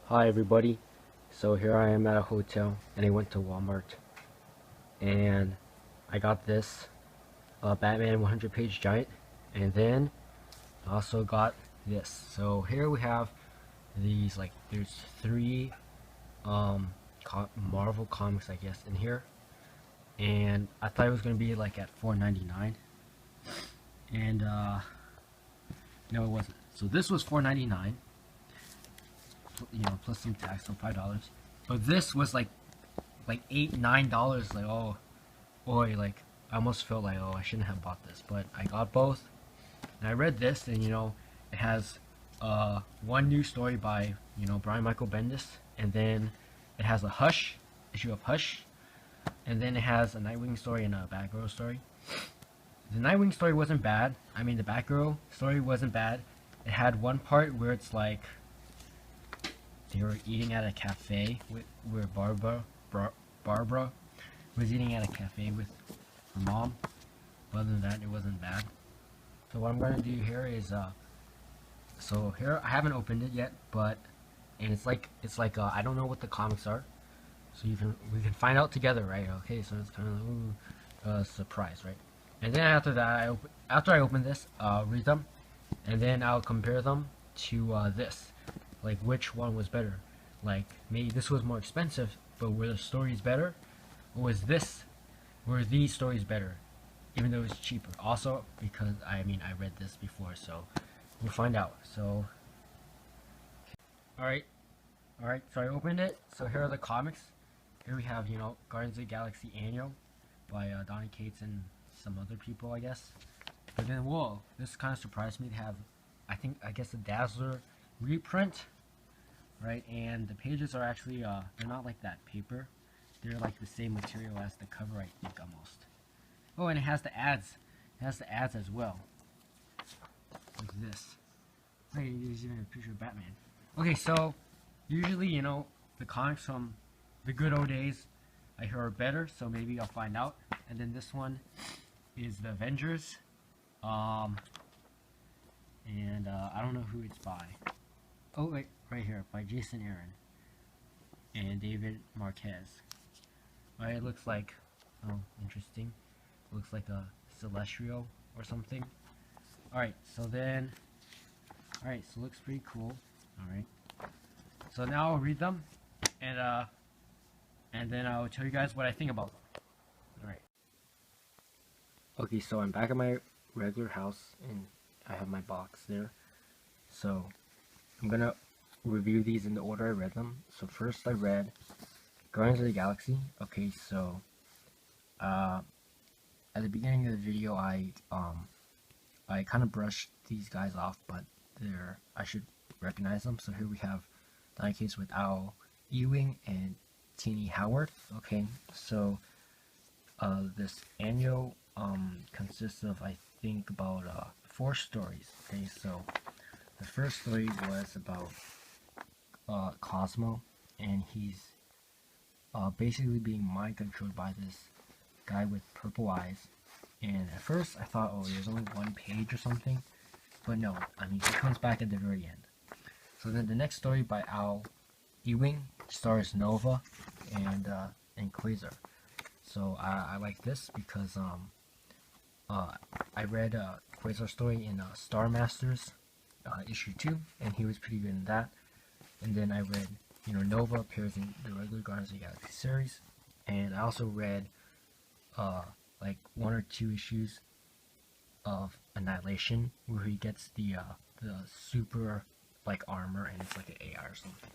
Hi everybody. So here I am at a hotel and I went to Walmart and I got this Batman 100 page giant, and then I also got this. So here we have these, like, there's three Marvel comics, I guess, in here, and I thought it was gonna be like at $4.99, and no, it wasn't. So this was $4.99, plus some tax, so $5. But this was like $8, $9. Like, oh boy, like I almost felt like, oh, I shouldn't have bought this, but I got both. And I read this, and it has one new story by Brian Michael Bendis, and then it has a Hush issue of Hush, and then it has a Nightwing story and a Batgirl story. The Nightwing story wasn't bad. I mean, the Batgirl story wasn't bad. It had one part where it's like they were eating at a cafe where Barbara was eating at a cafe with her mom. But other than that, it wasn't bad. So what I'm gonna do here is so here I haven't opened it yet, but and it's like I don't know what the comics are, so we can find out together, right? Okay, so it's kind of like, ooh, surprise, right? And then after that, after I open this, read them, and then I'll compare them to this, like which one was better. Like maybe this was more expensive, but were the stories better, or were these stories better, even though it's cheaper? Also, because I read this before, so we'll find out. So, all right, So I opened it. So here are the comics. Here we have Guardians of the Galaxy Annual by Donny Cates and some other people, I guess. But then, whoa, this kind of surprised me to have, I guess, a Dazzler reprint, right? And the pages are actually, they're not like that paper. They're like the same material as the cover, I think, almost. Oh, and it has the ads. It has the ads as well. Like this. Hey, there's even a picture of Batman. Okay, so usually, the comics from the good old days I hear are better, so maybe I'll find out. And then this one is the Avengers. I don't know who it's by. Oh, wait, right here, by Jason Aaron and David Marquez. Right, it looks like, oh, interesting. It looks like a Celestial or something. Alright, so then, alright, so it looks pretty cool. Alright, so now I'll read them, and then I'll tell you guys what I think about them. Alright. Okay, so I'm back at my regular house, and I have my box there. So, I'm gonna review these in the order I read them. So first I read Guardians of the Galaxy. Okay, so, at the beginning of the video, I kind of brushed these guys off, but I should recognize them. So here we have Donny Cates with Al Ewing and Tini Howard. Okay, so this annual consists of, I think, about 4 stories. Okay, so the first story was about Cosmo, and he's basically being mind controlled by this guy with purple eyes. And at first I thought, oh, there's only 1 page or something, but no, he comes back at the very end. So then the next story by Al Ewing stars Nova and Quasar. So I like this because I read Quasar's story in Star Masters issue 2, and he was pretty good in that. And then I read, Nova appears in the regular Guardians of the Galaxy series, and I also read like 1 or 2 issues of Annihilation, where he gets the super like armor, and it's like an AI or something.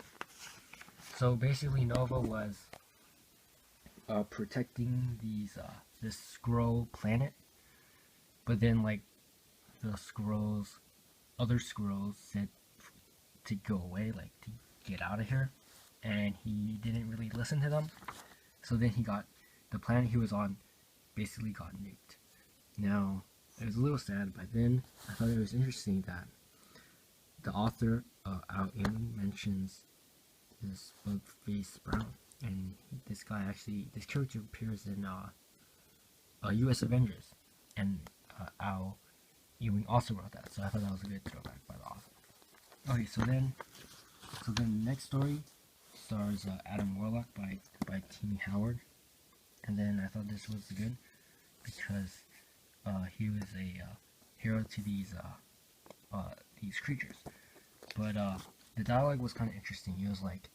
So basically, Nova was protecting this Skrull planet, but then like the other Skrulls said to go away, like to get out of here, and he didn't really listen to them. So then the planet he was on basically got nuked. Now, it was a little sad, but then I thought it was interesting that the author, Al Ewing, mentions this Bugface Brown, and this character appears in U.S. Avengers, and Al Ewing also wrote that, so I thought that was a good throwback by the author. Okay, so then So then the next story stars Adam Warlock by Tini Howard, and then I thought this was good because he was a hero to these creatures. But the dialogue was kind of interesting. He was like,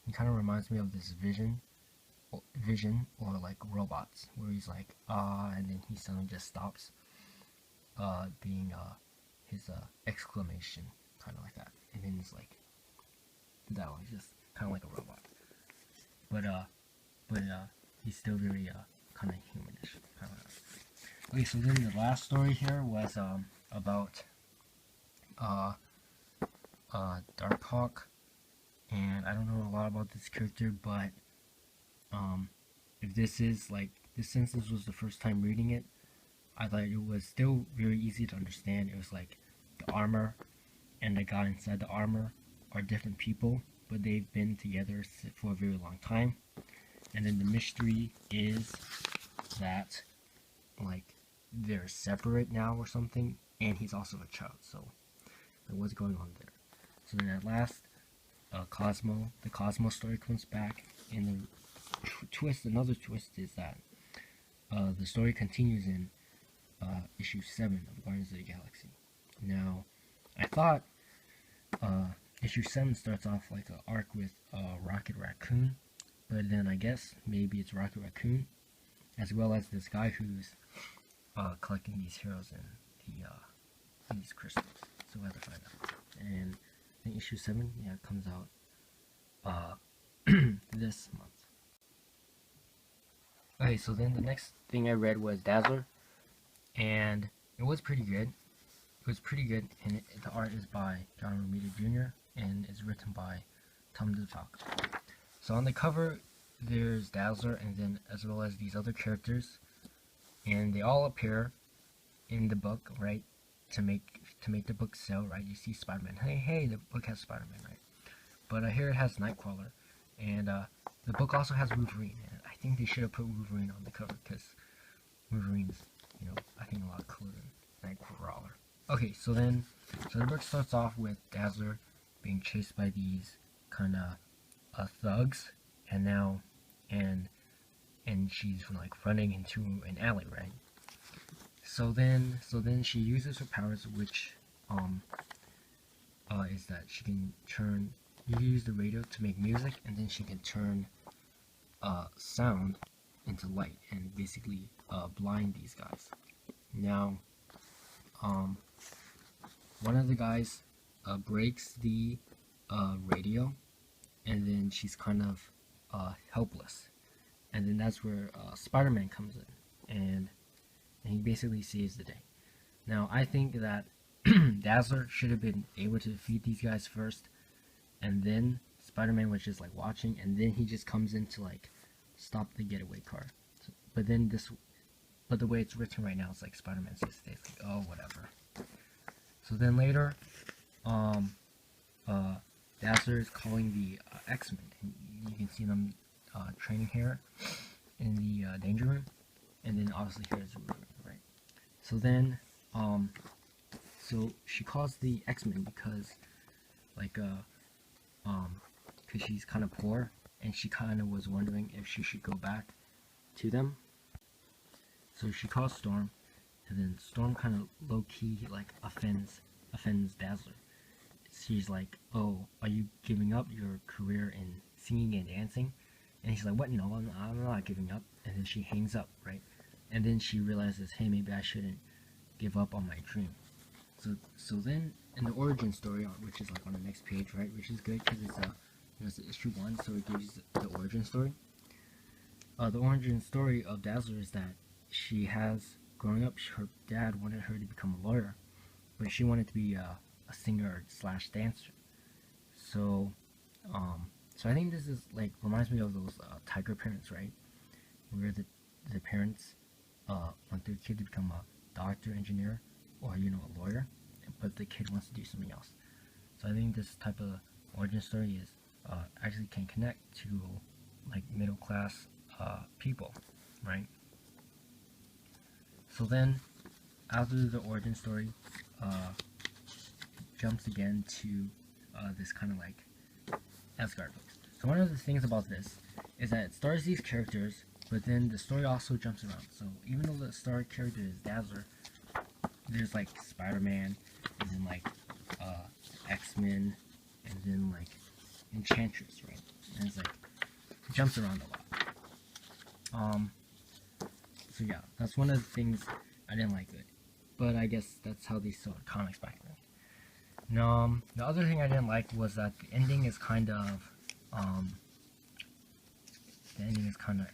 he kind of reminds me of this Vision or like robots, where he's like and then he suddenly just stops being his exclamation, kind of like that, and then it's like the dialogue is just kind of like a robot, but he's still very kind of humanish, kind of. Okay, so then the last story here was about Darkhawk, and I don't know a lot about this character, but if this is like this, since this was the first time reading it, I thought it was still very easy to understand. It was like the armor and the guy inside the armor are different people, but they've been together for a very long time. And then the mystery is that like they're separate now or something, and he's also a child. So like, what's going on there? So then at last, the Cosmo story comes back, and the another twist is that the story continues in issue 7 of Guardians of the Galaxy. Now, I thought issue 7 starts off like an arc with Rocket Raccoon, but then I guess maybe it's Rocket Raccoon, as well as this guy who's collecting these heroes in these crystals. So we have to find out. And I think issue 7, yeah, it comes out this month. Okay, so then the next thing I read was Dazzler, and it was pretty good. It was pretty good, and the art is by John Romita Jr. and is written by Tom DeFalco. So on the cover, there's Dazzler, and then as well as these other characters, and they all appear in the book, right? To make the book sell, right? You see Spider-Man. Hey, the book has Spider-Man, right? But here it has Nightcrawler, and the book also has Wolverine. And I think they should have put Wolverine on the cover because Wolverine's, you know, I think a lot cooler than Nightcrawler. Okay, so the book starts off with Dazzler being chased by these kind of thugs, and she's like running into an alley, right? So then she uses her powers, which is that she can turn. You use the radio to make music, and then she can turn sound into light, and basically blind these guys. Now, one of the guys breaks the radio, and then she's kind of helpless, and then that's where Spider-Man comes in, and he basically saves the day. Now, I think that Dazzler should have been able to defeat these guys first, and then Spider-Man was just like watching, and then he just comes in to like stop the getaway car. So, but the way it's written right now, it's like Spider-Man just stays like, oh, whatever. So then later, Dazzler is calling the X-Men, and you can see them training here in the danger room, and then obviously here's Wolverine, right? So then, so she calls the X-Men because, like, because she's kind of poor, and she kind of was wondering if she should go back to them. So she calls Storm, and then Storm kind of low-key like offends Dazzler. She's like, "Oh, are you giving up your career in singing and dancing?" And he's like, "What? No, I'm not giving up." And then she hangs up, right? And then she realizes, "Hey, maybe I shouldn't give up on my dream." So then in the origin story, which is like on the next page, right? Which is good because it's issue 1, so it gives you the origin story. The origin story of Dazzler is that she has, growing up, her dad wanted her to become a lawyer, but she wanted to be a singer / dancer. So I think this is like reminds me of those Tiger Parents, right? Where the parents want their kid to become a doctor, engineer, or a lawyer, but the kid wants to do something else. So I think this type of origin story is actually can connect to like middle class people, right? So then after the origin story, jumps again to this kind of like Asgard books. So one of the things about this is that it stars these characters, but then the story also jumps around. So even though the star character is Dazzler, there's like Spider-Man, and then like X-Men, and then like Enchantress, right? And it's like it jumps around a lot. So yeah, that's one of the things I didn't like it, but I guess that's how they sold comics back then. No, the other thing I didn't like was that the ending is kind of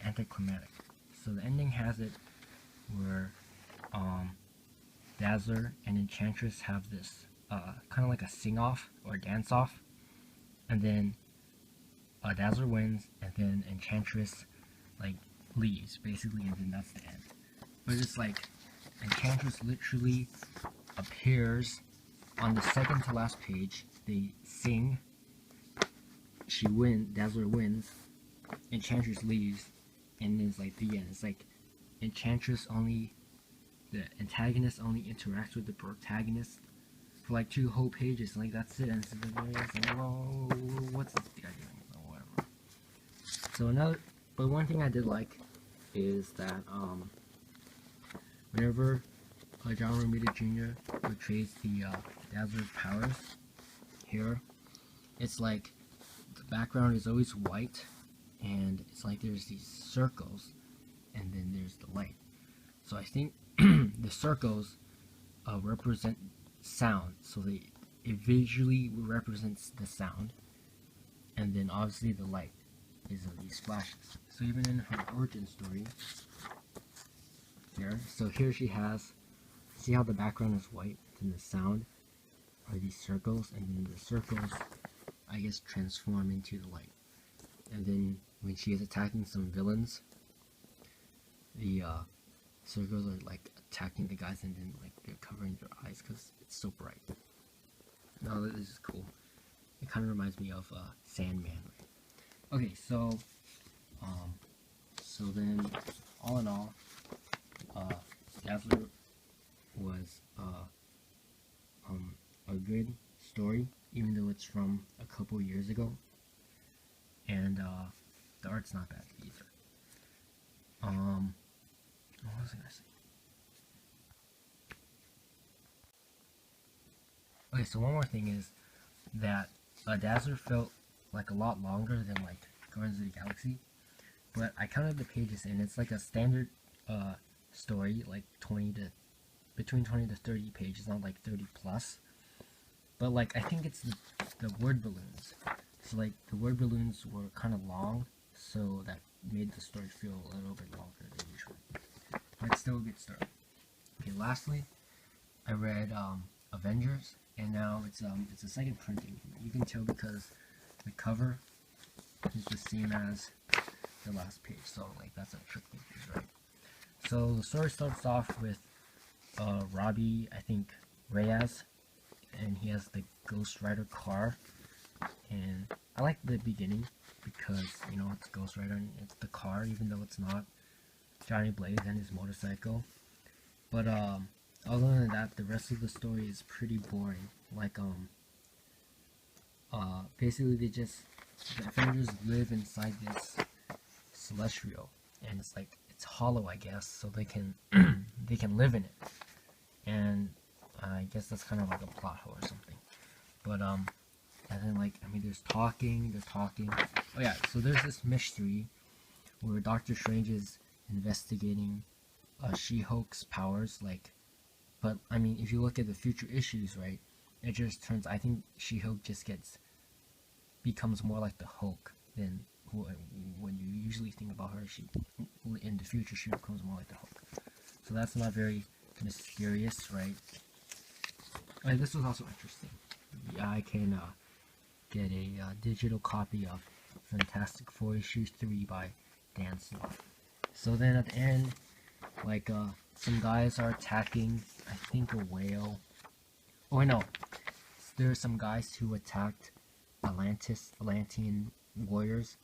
anticlimactic. So the ending has it where Dazzler and Enchantress have this kind of like a sing-off or dance-off, and then Dazzler wins, and then Enchantress like leaves basically, and then that's the end. But it's like Enchantress literally appears on the second to last page. They sing, Dazzler wins, Enchantress leaves, and it's like the end. It's like the antagonist only interacts with the protagonist for like 2 whole pages. Like that's it. And it's like, well, what's this guy doing? Or whatever. So but one thing I did like is that whenever John Romita Jr. portrays the Dazzler's powers here, it's like the background is always white, and it's like there's these circles, and then there's the light. So I think the circles represent sound, so it visually represents the sound, and then obviously the light is these flashes. So even in her origin story here, so here she has, see how the background is white, and the sound are these circles, and then the circles, I guess, transform into the light. And then when she is attacking some villains, the circles are like attacking the guys, and then like they're covering their eyes because it's so bright. No, this is cool. It kind of reminds me of Sandman, right? Okay, so then all in all, Dazzler was a good story, even though it's from a couple years ago, and the art's not bad either. What was I gonna say? Okay, so one more thing is that Dazzler felt like a lot longer than like Guardians of the Galaxy, but I counted the pages, and it's like a standard story, like between 20 to 30 pages, not like 30 plus. But like I think it's the word balloons. So like the word balloons were kind of long, so that made the story feel a little bit longer than usual. But still a good story. Okay, lastly, I read Avengers, and now it's a second printing. You can tell because the cover is the same as the last page, so like that's a trick they use, right? So the story starts off with Robbie, I think Reyes, and he has the Ghost Rider car, and I like the beginning because, you know, it's Ghost Rider and it's the car, even though it's not Johnny Blaze and his motorcycle. But other than that, the rest of the story is pretty boring. Like basically the Avengers live inside this celestial, and it's like it's hollow, I guess, so they can they can live in it. And I guess that's kind of like a plot hole or something. But and then like, I mean, they're talking. Oh yeah, so there's this mystery where Doctor Strange is investigating She-Hulk's powers, like, but I mean, if you look at the future issues, right, it just turns, I think She-Hulk just becomes more like the Hulk than when you usually think about her. In the future, she becomes more like the Hulk. So that's not very mysterious, right? This was also interesting. Yeah, I can get a digital copy of Fantastic Four issue 3 by Dan Slott. So then at the end, like some guys are attacking, I think, a whale. Oh no, there are some guys who attacked Atlantean warriors,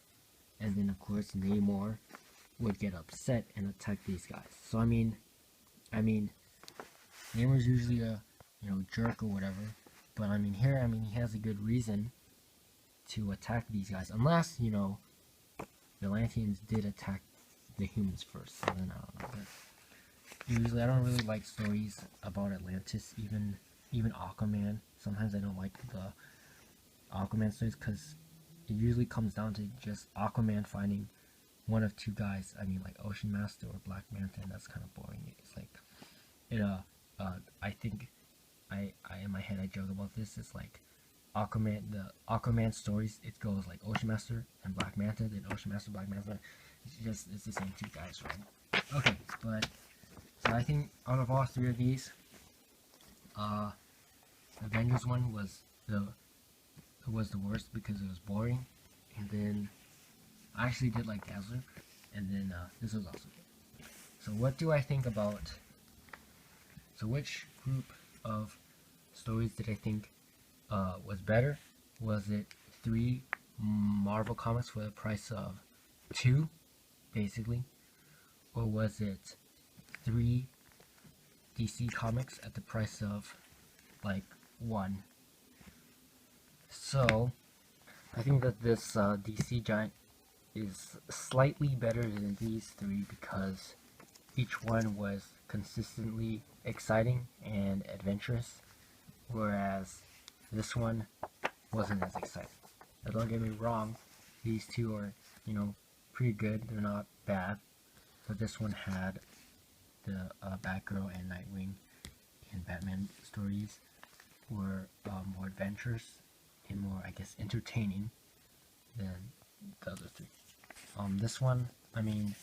and then of course Namor would get upset and attack these guys. So I mean, Namor's usually a jerk or whatever, But I mean, here, I mean, he has a good reason to attack these guys, unless, you know, the Atlanteans did attack the humans first. So then I don't know. But usually, I don't really like stories about Atlantis, even Aquaman. Sometimes I don't like the Aquaman stories because it usually comes down to just Aquaman finding one of two guys. I mean, like Ocean Master or Black Manta, and that's kind of boring. It's like, it I think I in my head I joke about this. It's like Aquaman, the Aquaman stories. It goes like Ocean Master and Black Manta, then Ocean Master, Black Manta. It's the same two guys, right? Okay, but so I think out of all three of these, Avengers one was the worst because it was boring, and then I actually did like Dazzler, and then this was also good. So what do I think about? So which group of stories did I think was better? Was it 3 Marvel comics for the price of 2, basically, or was it 3 DC comics at the price of like 1? So I think that this DC Giant is slightly better than these 3 because each one was consistently exciting and adventurous, whereas this one wasn't as exciting. Now, don't get me wrong, these 2 are, you know, pretty good. They're not bad, but this one had the Batgirl and Nightwing and Batman stories were more adventurous and more, I guess, entertaining than the other 3. This one, I mean,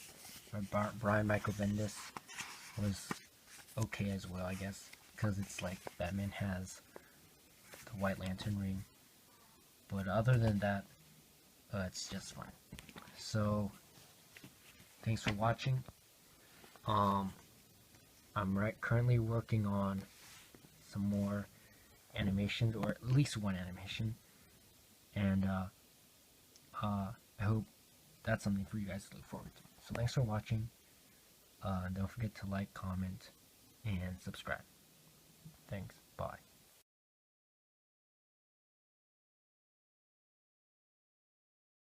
Brian Michael Bendis was okay as well, I guess, because it's like Batman has the White Lantern ring, but other than that, it's just fine. So, thanks for watching. I'm currently working on some more animations, or at least one animation, and I hope that's something for you guys to look forward to. So thanks for watching. Don't forget to like, comment, and subscribe. Thanks. Bye.